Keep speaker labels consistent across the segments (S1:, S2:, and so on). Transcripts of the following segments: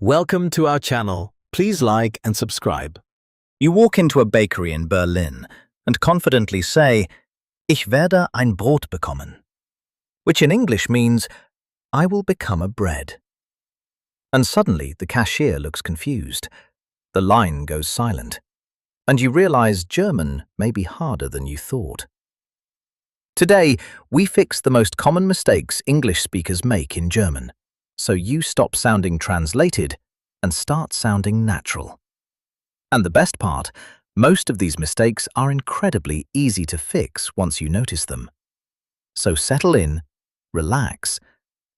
S1: Welcome to our channel. Please like and subscribe.
S2: You walk into a bakery in Berlin and confidently say, Ich werde ein Brot bekommen, which in English means, I will become a bread. And suddenly the cashier looks confused. The line goes silent, and you realize German may be harder than you thought. Today, we fix the most common mistakes English speakers make in German, so you stop sounding translated and start sounding natural. And the best part, most of these mistakes are incredibly easy to fix once you notice them. So settle in, relax,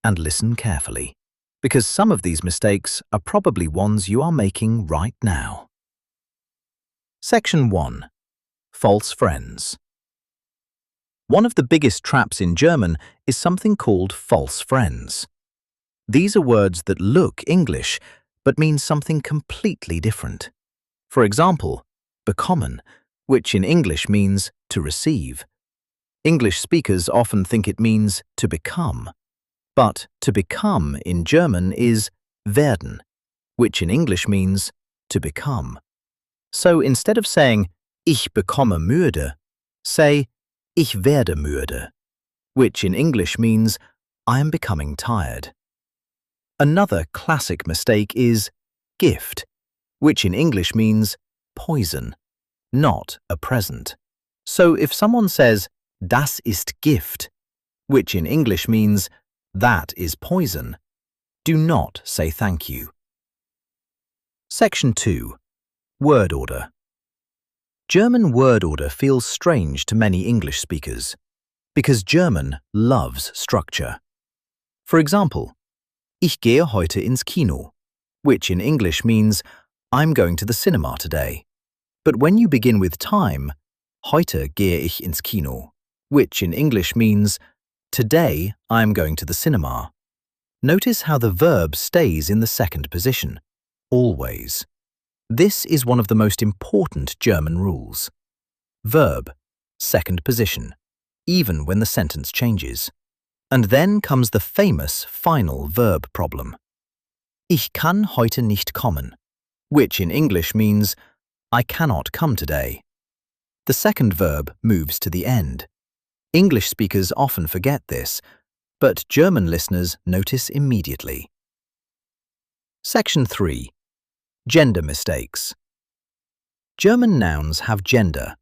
S2: and listen carefully, because some of these mistakes are probably ones you are making right now. Section 1. False friends. One of the biggest traps in German is something called false friends. These are words that look English, but mean something completely different. For example, bekommen, which in English means to receive. English speakers often think it means to become, but to become in German is werden, which in English means to become. So instead of saying ich bekomme müde, say ich werde müde, which in English means I am becoming tired. Another classic mistake is gift, which in English means poison, not a present. So if someone says, das ist Gift, which in English means that is poison, do not say thank you. Section 2. Word order. German word order feels strange to many English speakers, because German loves structure. For example, Ich gehe heute ins Kino, which in English means I'm going to the cinema today. But when you begin with time, heute gehe ich ins Kino, which in English means today I'm going to the cinema. Notice how the verb stays in the second position, always. This is one of the most important German rules. Verb, second position, even when the sentence changes. And then comes the famous final verb problem. Ich kann heute nicht kommen, which in English means I cannot come today. The second verb moves to the end. English speakers often forget this, but German listeners notice immediately. Section 3. Gender mistakes. German nouns have gender,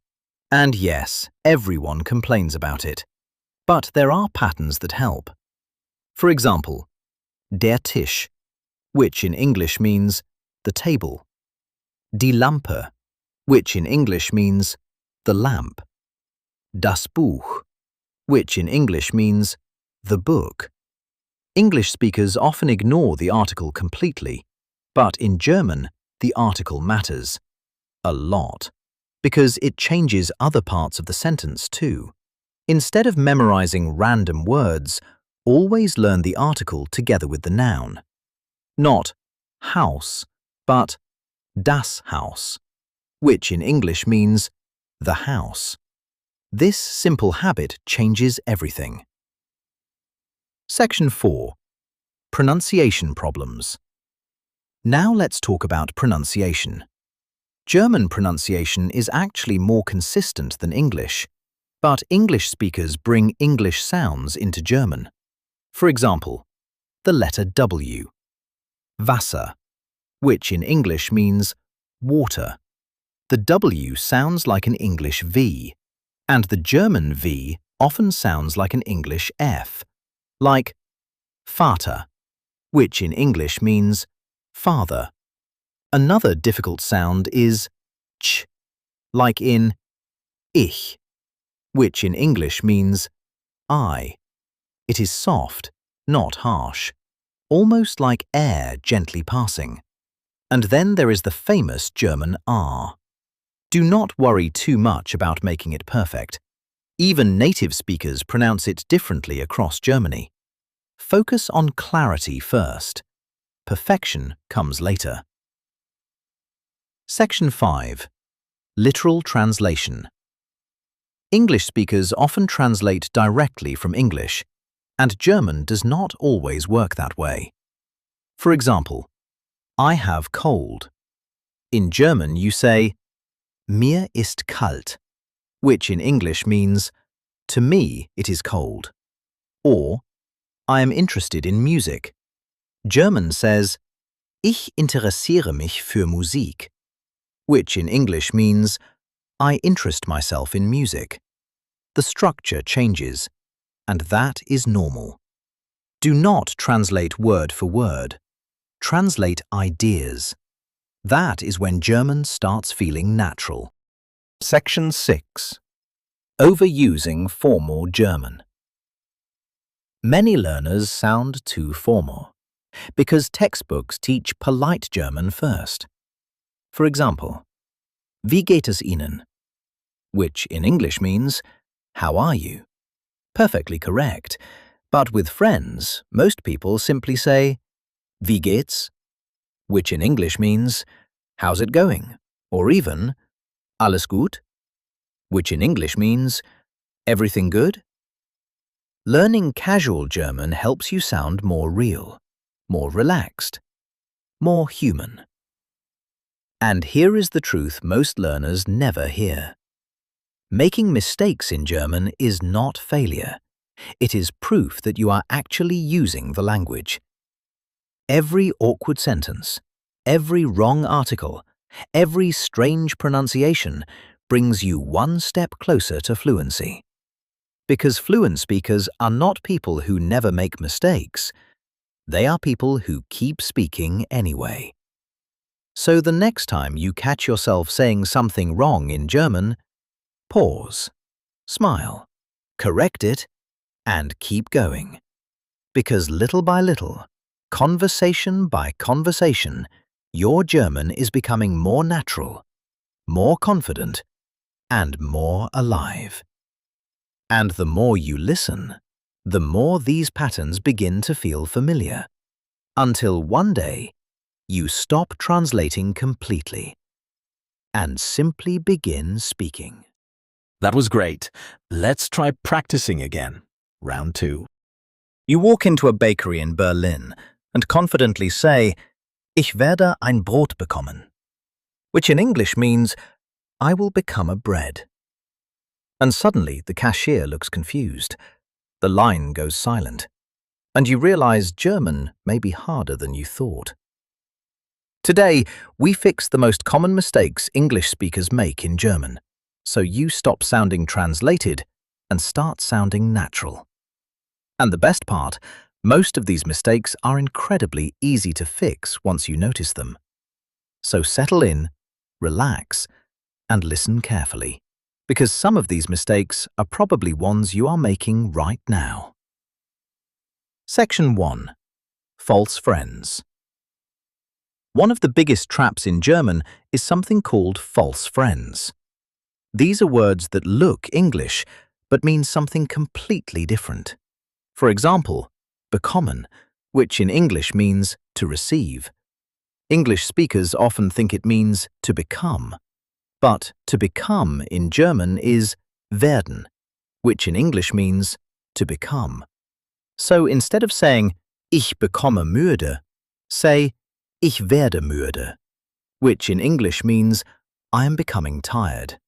S2: and yes, everyone complains about it. But there are patterns that help. For example, der Tisch, which in English means the table. Die Lampe, which in English means the lamp. Das Buch, which in English means the book. English speakers often ignore the article completely, but in German, the article matters a lot, because it changes other parts of the sentence too. Instead of memorizing random words, always learn the article together with the noun. Not house, but das Haus, which in English means the house. This simple habit changes everything. Section 4. Pronunciation problems. Now let's talk about pronunciation. German pronunciation is actually more consistent than English, but English speakers bring English sounds into German. For example, the letter W, Wasser, which in English means water. The W sounds like an English V, and the German V often sounds like an English F, like Vater, which in English means father. Another difficult sound is ch, like in ich, which in English means I. It is soft, not harsh, almost like air gently passing. And then there is the famous German R. Do not worry too much about making it perfect. Even native speakers pronounce it differently across Germany. Focus on clarity first. Perfection comes later. Section 5. Literal translation. English speakers often translate directly from English, and German does not always work that way. For example, I have cold. In German, you say, Mir ist kalt, which in English means, to me it is cold. Or, I am interested in music. German says, Ich interessiere mich für Musik, which in English means, I interest myself in music. The structure changes, and that is normal. Do not translate word for word. Translate ideas. That is when German starts feeling natural. Section 6. Overusing formal German. Many learners sound too formal because textbooks teach polite German first. For example, Wie geht es Ihnen? Which in English means, how are you? Perfectly correct, but with friends, most people simply say, Wie geht's? Which in English means, how's it going? Or even, Alles gut? Which in English means, everything good? Learning casual German helps you sound more real, more relaxed, more human. And here is the truth most learners never hear. Making mistakes in German is not failure. It is proof that you are actually using the language. Every awkward sentence, every wrong article, every strange pronunciation brings you one step closer to fluency. Because fluent speakers are not people who never make mistakes. They are people who keep speaking anyway. So the next time you catch yourself saying something wrong in German, pause, smile, correct it, and keep going. Because little by little, conversation by conversation, your German is becoming more natural, more confident, and more alive. And the more you listen, the more these patterns begin to feel familiar, until one day you stop translating completely and simply begin speaking.
S1: That was great. Let's try practicing again. Round 2.
S2: You walk into a bakery in Berlin and confidently say, Ich werde ein Brot bekommen, which in English means, I will become a bread. And suddenly the cashier looks confused. The line goes silent, and you realize German may be harder than you thought. Today, we fix the most common mistakes English speakers make in German, so you stop sounding translated and start sounding natural. And the best part, most of these mistakes are incredibly easy to fix once you notice them. So settle in, relax, and listen carefully, because some of these mistakes are probably ones you are making right now. Section 1. False friends. One of the biggest traps in German is something called false friends. These are words that look English, but mean something completely different. For example, bekommen, which in English means to receive. English speakers often think it means to become. But to become in German is werden, which in English means to become. So instead of saying, Ich bekomme müde, say, Ich werde müde, which in English means, I am becoming tired.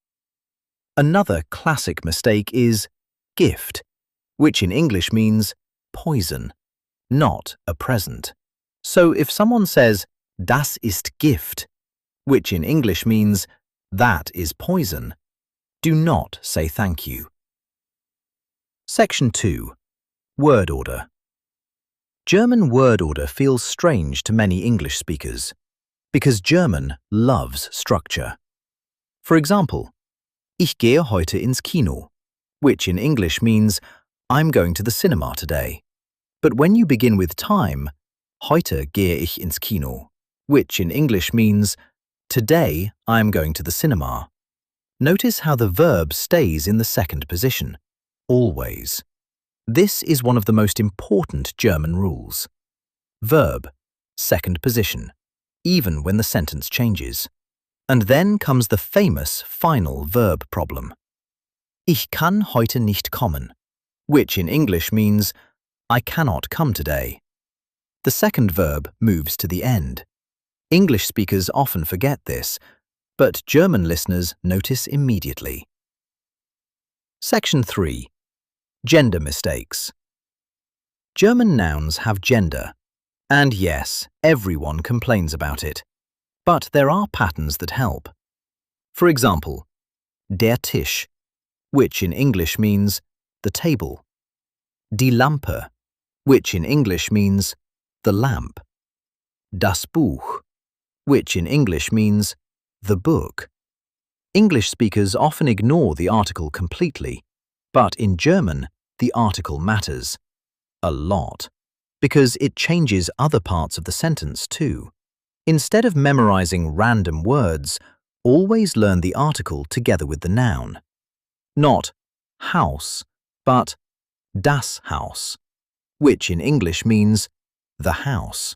S2: Another classic mistake is gift, which in English means poison, not a present. So if someone says, Das ist Gift, which in English means, that is poison, do not say thank you. Section 2. Word order. German word order feels strange to many English speakers because German loves structure. For example, Ich gehe heute ins Kino, which in English means I'm going to the cinema today. But when you begin with time, heute gehe ich ins Kino, which in English means today I am going to the cinema. Notice how the verb stays in the second position, always. This is one of the most important German rules. Verb, second position, even when the sentence changes. And then comes the famous final verb problem. Ich kann heute nicht kommen, which in English means I cannot come today. The second verb moves to the end. English speakers often forget this, but German listeners notice immediately. Section 3. Gender mistakes. German nouns have gender, and yes, everyone complains about it. But there are patterns that help. For example, der Tisch, which in English means the table. Die Lampe, which in English means the lamp. Das Buch, which in English means the book. English speakers often ignore the article completely, but in German, the article matters a lot, because it changes other parts of the sentence too. Instead of memorizing random words, always learn the article together with the noun. Not house, but das Haus, which in English means the house.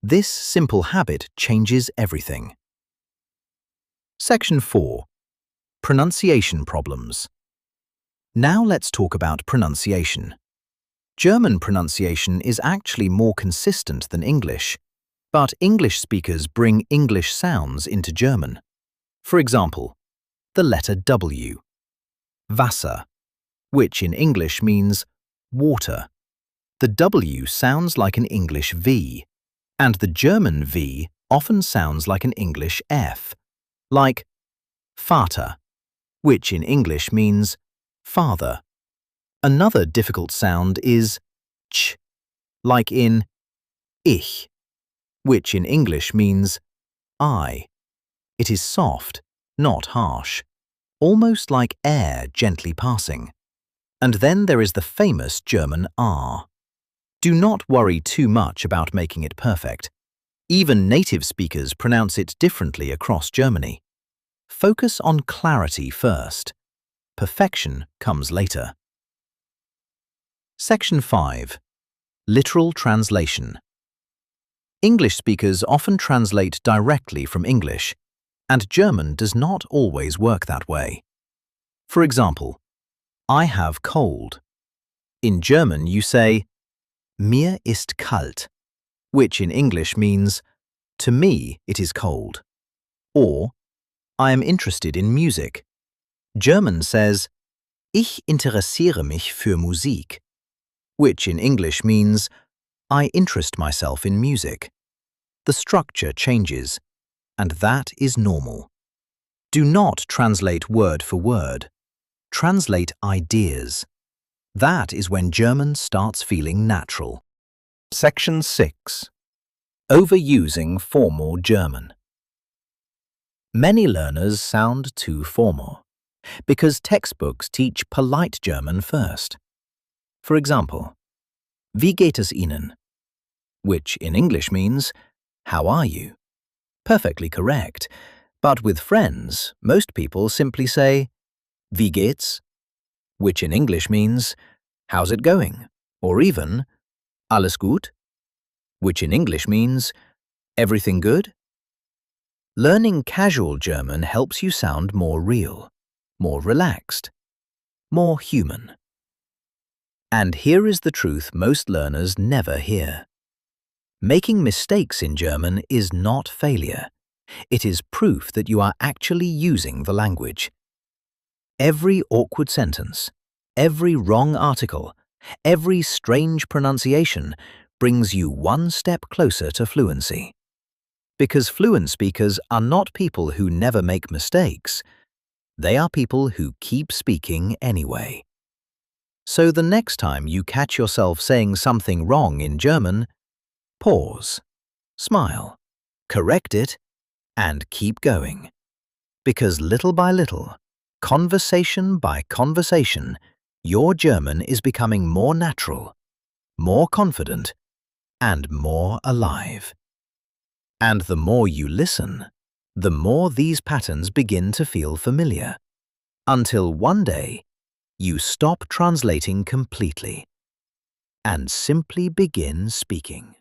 S2: This simple habit changes everything. Section 4. Pronunciation problems. Now let's talk about pronunciation. German pronunciation is actually more consistent than English, but English speakers bring English sounds into German. For example, the letter W. Wasser, which in English means water. The W sounds like an English V, and the German V often sounds like an English F, like Vater, which in English means father. Another difficult sound is ch, like in ich, which in English means I. It is soft, not harsh, almost like air gently passing. And then there is the famous German R. Do not worry too much about making it perfect. Even native speakers pronounce it differently across Germany. Focus on clarity first. Perfection comes later. Section 5. Literal translation. English speakers often translate directly from English, and German does not always work that way. For example, I have cold. In German you say, mir ist kalt, which in English means, to me it is cold. Or, I am interested in music. German says, ich interessiere mich für Musik, which in English means, I interest myself in music. The structure changes, and that is normal. Do not translate word for word. Translate ideas. That is when German starts feeling natural. Section 6. Overusing formal German. Many learners sound too formal, because textbooks teach polite German first. For example, wie geht es Ihnen? Which in English means, how are you? Perfectly correct, but with friends, most people simply say, wie geht's? Which in English means, how's it going? Or even, alles gut? Which in English means, everything good? Learning casual German helps you sound more real, more relaxed, more human. And here is the truth most learners never hear. Making mistakes in German is not failure. It is proof that you are actually using the language. Every awkward sentence, every wrong article, every strange pronunciation brings you one step closer to fluency. Because fluent speakers are not people who never make mistakes. They are people who keep speaking anyway. So the next time you catch yourself saying something wrong in German, pause, smile, correct it, and keep going. Because little by little, conversation by conversation, your German is becoming more natural, more confident, and more alive. And the more you listen, the more these patterns begin to feel familiar, until one day you stop translating completely and simply begin speaking.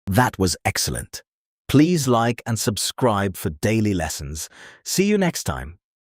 S1: That was excellent. Please like and subscribe for daily lessons. See you next time.